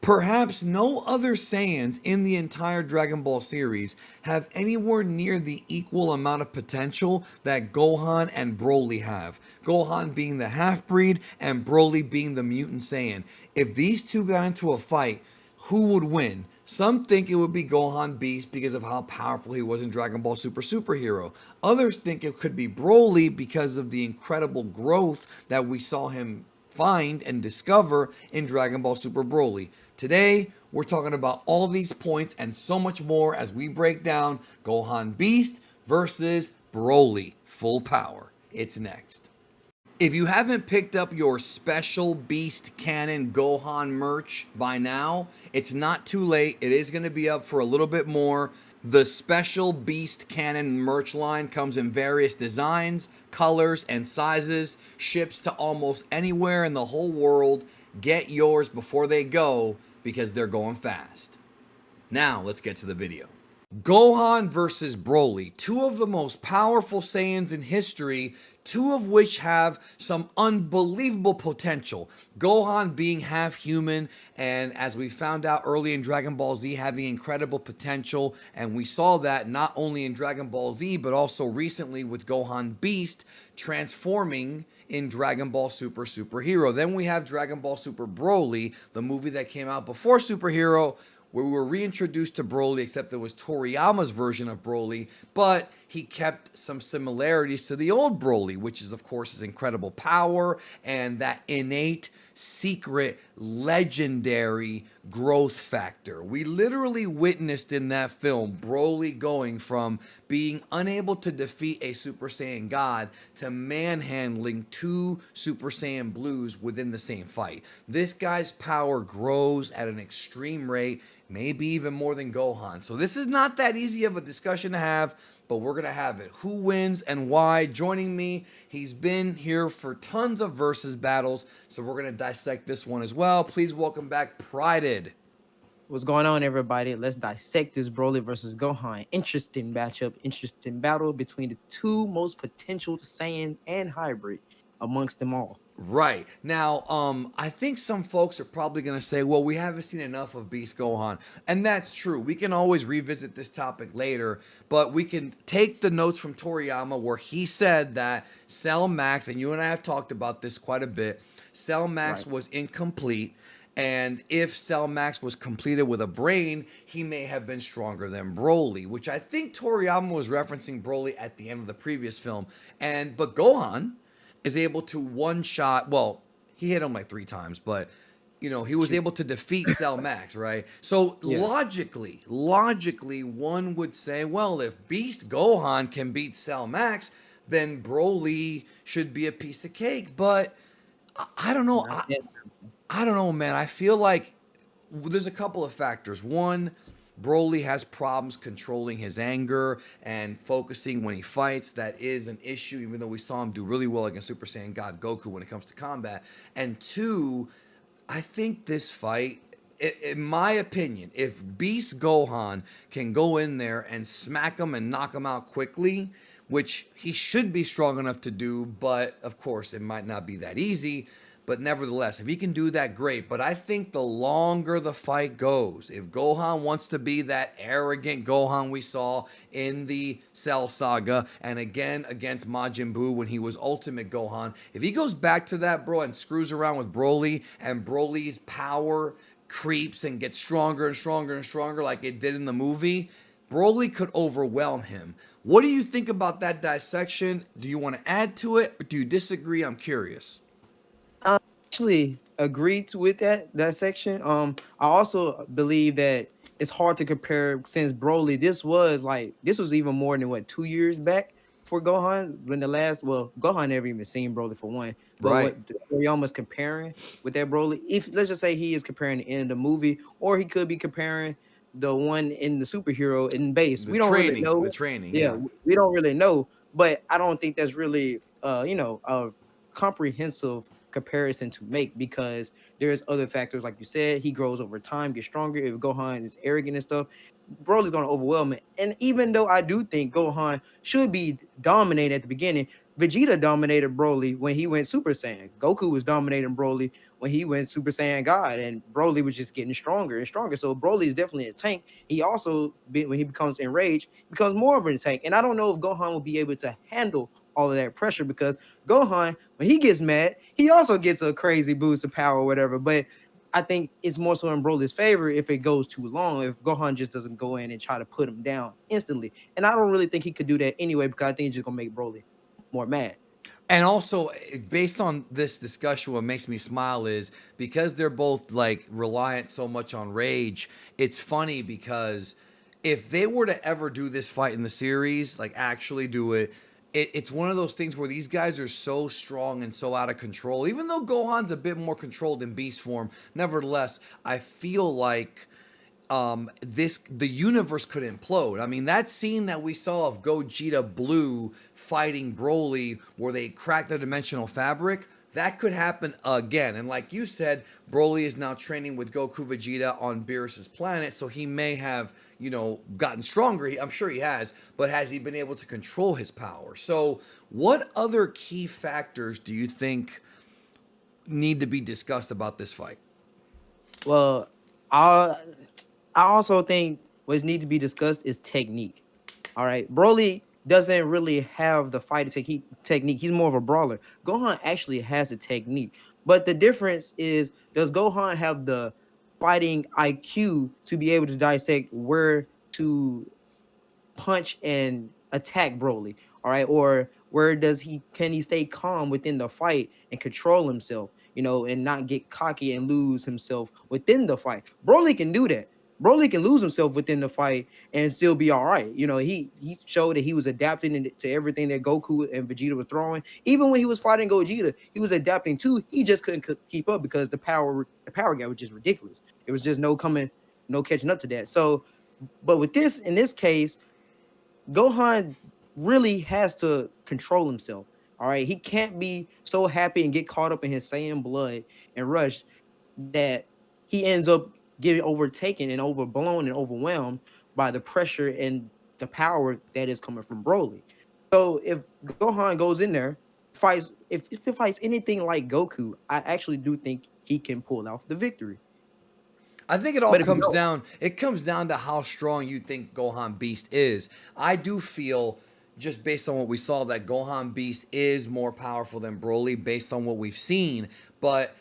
Perhaps no other Saiyans in the entire Dragon Ball series have anywhere near the equal amount of potential that Gohan and Broly have. Gohan being the half breed and Broly being the mutant Saiyan. If these two got into a fight, who would win? Some think it would be Gohan Beast because of how powerful he was in Dragon Ball Super Superhero. Others think it could be Broly because of the incredible growth that we saw him find and discover in Dragon Ball Super Broly. Today, we're talking about all these points and so much more as we break down Gohan Beast versus Broly Full Power. It's next. If you haven't picked up your special Beast Cannon Gohan merch by now, it's not too late. It is going to be up for a little bit more. The special Beast Cannon merch line comes in various designs, colors, and sizes, ships to almost anywhere in the whole world. Get yours before they go because they're going fast. Now, let's get to the video. Gohan versus Broly, two of the most powerful Saiyans in history, two of which have some unbelievable potential. Gohan being half human, and as we found out early in Dragon Ball Z, having incredible potential, and we saw that not only in Dragon Ball Z, but also recently with Gohan Beast transforming in Dragon Ball Super Superhero. Then we have Dragon Ball Super Broly, the movie that came out before Superhero, where we were reintroduced to Broly, except it was Toriyama's version of Broly, but he kept some similarities to the old Broly, which is, of course, his incredible power and that innate, secret, legendary growth factor. We literally witnessed in that film Broly going from being unable to defeat a Super Saiyan God to manhandling two Super Saiyan Blues within the same fight. This guy's power grows at an extreme rate, maybe even more than Gohan. So this is not that easy of a discussion to have, but we're going to have it. Who wins and why? Joining me, he's been here for tons of versus battles, so we're going to dissect this one as well. Please welcome back Prided. What's going on, everybody? Let's dissect this Broly versus Gohan. Interesting matchup, interesting battle between the two most potential Saiyan and hybrid amongst them all. Right. Now, I think some folks are probably going to say, well, we haven't seen enough of Beast Gohan. And that's true. We can always revisit this topic later, but we can take the notes from Toriyama where he said that Cell Max, and you and I have talked about this quite a bit, Cell Max was incomplete. And if Cell Max was completed with a brain, he may have been stronger than Broly, which I think Toriyama was referencing Broly at the end of the previous film. But Gohan is able to one shot. Well, he hit him like 3 times, but he was able to defeat Cell Max, right? So logically, one would say, well, if Beast Gohan can beat Cell Max, then Broly should be a piece of cake. But I don't know. I don't know, man. I feel like there's a couple of factors. One, Broly has problems controlling his anger and focusing when he fights. That is an issue, even though we saw him do really well against Super Saiyan God Goku when it comes to combat. And two, I think this fight, in my opinion, if Beast Gohan can go in there and smack him and knock him out quickly, which he should be strong enough to do, but of course it might not be that easy. But nevertheless, if he can do that, great. But I think the longer the fight goes, if Gohan wants to be that arrogant Gohan we saw in the Cell Saga, and again against Majin Buu when he was Ultimate Gohan, if he goes back to that, bro, and screws around with Broly, and Broly's power creeps and gets stronger and stronger and stronger like it did in the movie, Broly could overwhelm him. What do you think about that dissection? Do you want to add to it, or do you disagree? I'm curious. Actually agreed with that section. I also believe that it's hard to compare since Broly. This was even more than 2 years back for Gohan when Gohan never even seen Broly for one. But Right. what Toriyama's comparing with that Broly, if let's just say he is comparing the end of the movie, or he could be comparing the one in the superhero in base. The We don't really training, know. the training, Yeah, yeah. we don't really know. But I don't think that's really a comprehensive comparison to make because there's other factors like you said. He grows over time, gets stronger. If Gohan is arrogant and stuff, Broly's gonna overwhelm it. And even though I do think Gohan should be dominated at the beginning, Vegeta dominated Broly when he went Super Saiyan. Goku was dominating Broly when he went Super Saiyan God, and Broly was just getting stronger and stronger. So Broly is definitely a tank. He also, when he becomes enraged, becomes more of a tank. And I don't know if Gohan will be able to handle all of that pressure because Gohan, when he gets mad, he also gets a crazy boost of power or whatever. But I think it's more so in Broly's favor if it goes too long, if Gohan just doesn't go in and try to put him down instantly. And I don't really think he could do that anyway because I think he's just gonna make Broly more mad. And also, based on this discussion, what makes me smile is because they're both like reliant so much on rage. It's funny because if they were to ever do this fight in the series, like actually do it, it's one of those things where these guys are so strong and so out of control. Even though Gohan's a bit more controlled in beast form, nevertheless, I feel like the universe could implode. I mean, that scene that we saw of Gogeta Blue fighting Broly, where they cracked the dimensional fabric, that could happen again. And like you said, Broly is now training with Goku Vegeta on Beerus's planet, so he may have, gotten stronger. I'm sure he has, but has he been able to control his power? So, what other key factors do you think need to be discussed about this fight? Well, I I also think what needs to be discussed is technique. All right, Broly doesn't really have the fighting technique. He's more of a brawler. Gohan actually has a technique, but the difference is, does Gohan have the fighting IQ to be able to dissect where to punch and attack Broly? All right, or where does he can he stay calm within the fight and control himself, and not get cocky and lose himself within the fight? Broly can do that. Broly can lose himself within the fight and still be all right. He showed that he was adapting to everything that Goku and Vegeta were throwing. Even when he was fighting Gogeta, he was adapting too. He just couldn't keep up because the power gap was just ridiculous. It was just no catching up to that. So, but in this case, Gohan really has to control himself. All right. He can't be so happy and get caught up in his Saiyan blood and rush that he ends up getting overtaken and overblown and overwhelmed by the pressure and the power that is coming from Broly. So if Gohan goes in there, fights if it fights anything like Goku, I actually do think he can pull off the victory. I think it all But if you comes don't, down. It comes down to how strong you think Gohan Beast is. I do feel, just based on what we saw, that Gohan Beast is more powerful than Broly, based on what we've seen. But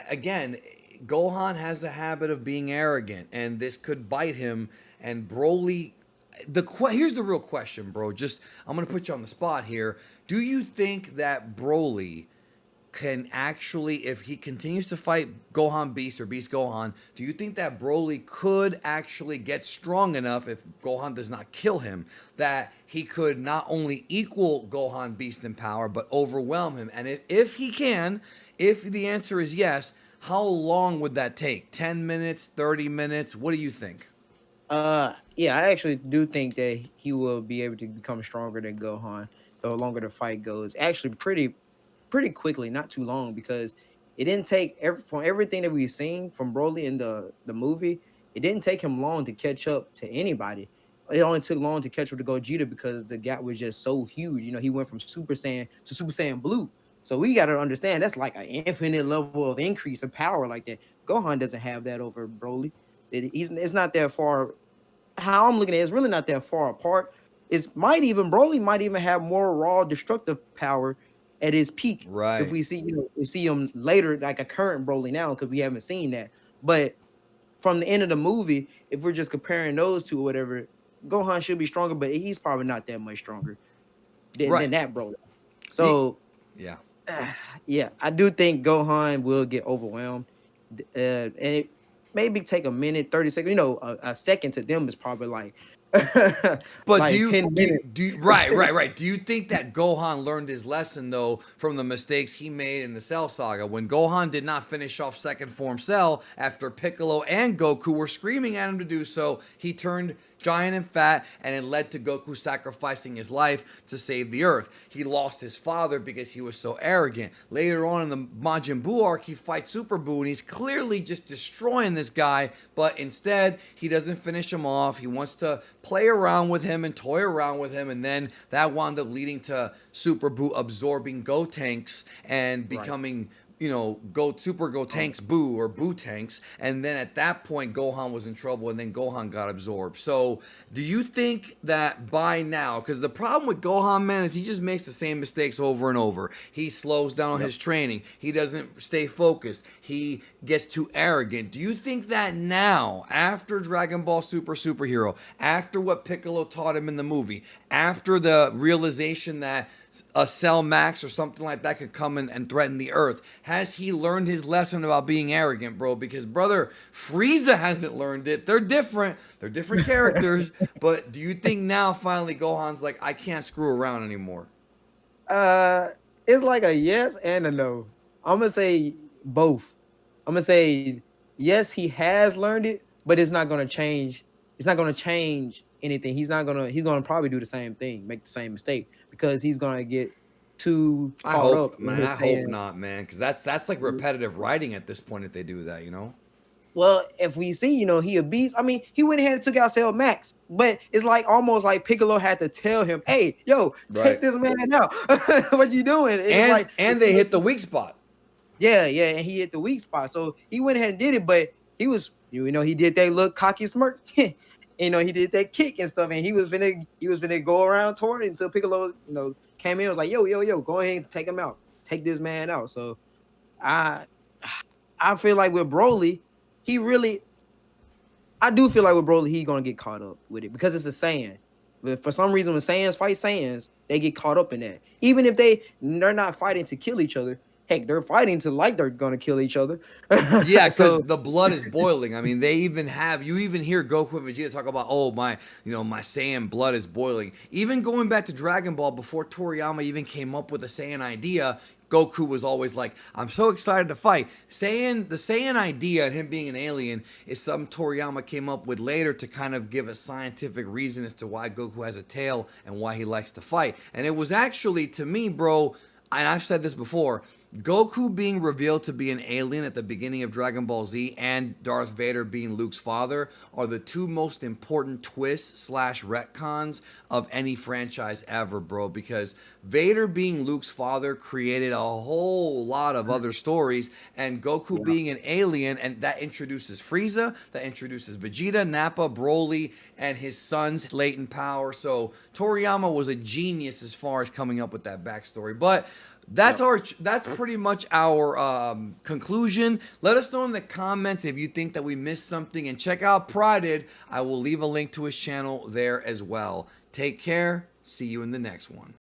again, Gohan has a habit of being arrogant, and this could bite him. And Broly, here's the real question, bro. Just I'm gonna put you on the spot here. Do you think that Broly can actually, if he continues to fight Gohan Beast or Beast Gohan, do you think that Broly could actually get strong enough, if Gohan does not kill him, that he could not only equal Gohan Beast in power, but overwhelm him? And if he can, if the answer is yes, how long would that take? 10 minutes, 30 minutes? What do you think? yeah, I actually do think that he will be able to become stronger than Gohan the longer the fight goes. Actually, pretty quickly, not too long, because it didn't take from everything that we've seen from Broly in the movie. It didn't take him long to catch up to anybody. It only took long to catch up to Gogeta because the gap was just so huge. He went from Super Saiyan to Super Saiyan Blue. So we got to understand that's like an infinite level of increase of power like that. Gohan doesn't have that over Broly. It's not that far. How I'm looking at it, it's really not that far apart. Broly might even have more raw destructive power at his peak. If Right. we see him later, like a current Broly now, because we haven't seen that. But from the end of the movie, if we're just comparing those two or whatever, Gohan should be stronger, but he's probably not that much stronger than Right. that Broly. Ye- So Yeah. yeah, I do think Gohan will get overwhelmed, and it maybe take a minute, 30 seconds. A second to them is probably like But do like you 10 minutes. right. Do you think that Gohan learned his lesson though from the mistakes he made in the Cell Saga, when Gohan did not finish off second form Cell after Piccolo and Goku were screaming at him to do so? He turned giant and fat, and it led to Goku sacrificing his life to save the Earth. He lost his father because he was so arrogant. Later on in the Majin Buu arc, he fights Super Buu, and he's clearly just destroying this guy, but instead, he doesn't finish him off. He wants to play around with him and toy around with him, and then that wound up leading to Super Buu absorbing Gotenks and Right. becoming, Go Super Go Tanks Boo or Boo Tanks, and then at that point Gohan was in trouble, and then Gohan got absorbed. So, do you think that by now, because the problem with Gohan, man, is he just makes the same mistakes over and over. He slows down Yep. his training. He doesn't stay focused. He gets too arrogant. Do you think that now, after Dragon Ball Super Superhero, after what Piccolo taught him in the movie, after the realization that a Cell Max or something like that could come in and threaten the Earth, has he learned his lesson about being arrogant, bro? Because, brother, Frieza hasn't learned it. They're different. They're different characters. But do you think now, finally, Gohan's like, I can't screw around anymore? Uh, it's like a yes and a no. I'm gonna say both. I'm gonna say yes, he has learned it, but it's not gonna change. It's not gonna change anything. He's not gonna. He's gonna probably do the same thing, make the same mistake because he's gonna get too I caught hope, up in man. his I hope saying. not, man. Because that's like repetitive writing at this point if they do that. Well, if we see, he a beast. I mean, he went ahead and took out Cell Max, but it's like almost like Piccolo had to tell him, "Hey, yo, take Right. this man out. What you doing?" And it's And like, and they hit the weak spot. yeah, yeah, and he hit the weak spot. So he went ahead and did it, but he did that little cocky smirk. He did that kick and stuff, and he was finna go around toward it until Piccolo, came in and was like, yo, go ahead and take him out. Take this man out. So I I feel like with Broly, he really I do feel like with Broly, he gonna get caught up with it because it's a Saiyan. But for some reason, when Saiyans fight Saiyans, they get caught up in that. Even if they're not fighting to kill each other, heck, they're fighting to like they're gonna kill each other. Yeah, because So the blood is boiling. I mean, you even hear Goku and Vegeta talk about, oh, my Saiyan blood is boiling. Even going back to Dragon Ball, before Toriyama even came up with the Saiyan idea, Goku was always like, I'm so excited to fight. The Saiyan idea and him being an alien is something Toriyama came up with later to kind of give a scientific reason as to why Goku has a tail and why he likes to fight. And it was actually, to me, bro, and I've said this before, Goku being revealed to be an alien at the beginning of Dragon Ball Z and Darth Vader being Luke's father are the two most important twists slash retcons of any franchise ever, bro. Because Vader being Luke's father created a whole lot of other stories, and Goku yeah, being an alien, and that introduces Frieza, that introduces Vegeta, Nappa, Broly, and his son's latent power. So Toriyama was a genius as far as coming up with that backstory. But yep. that's pretty much our conclusion. Let us know in the comments if you think that we missed something, and check out Prided. I will leave a link to his channel there as well. Take care. See you in the next one.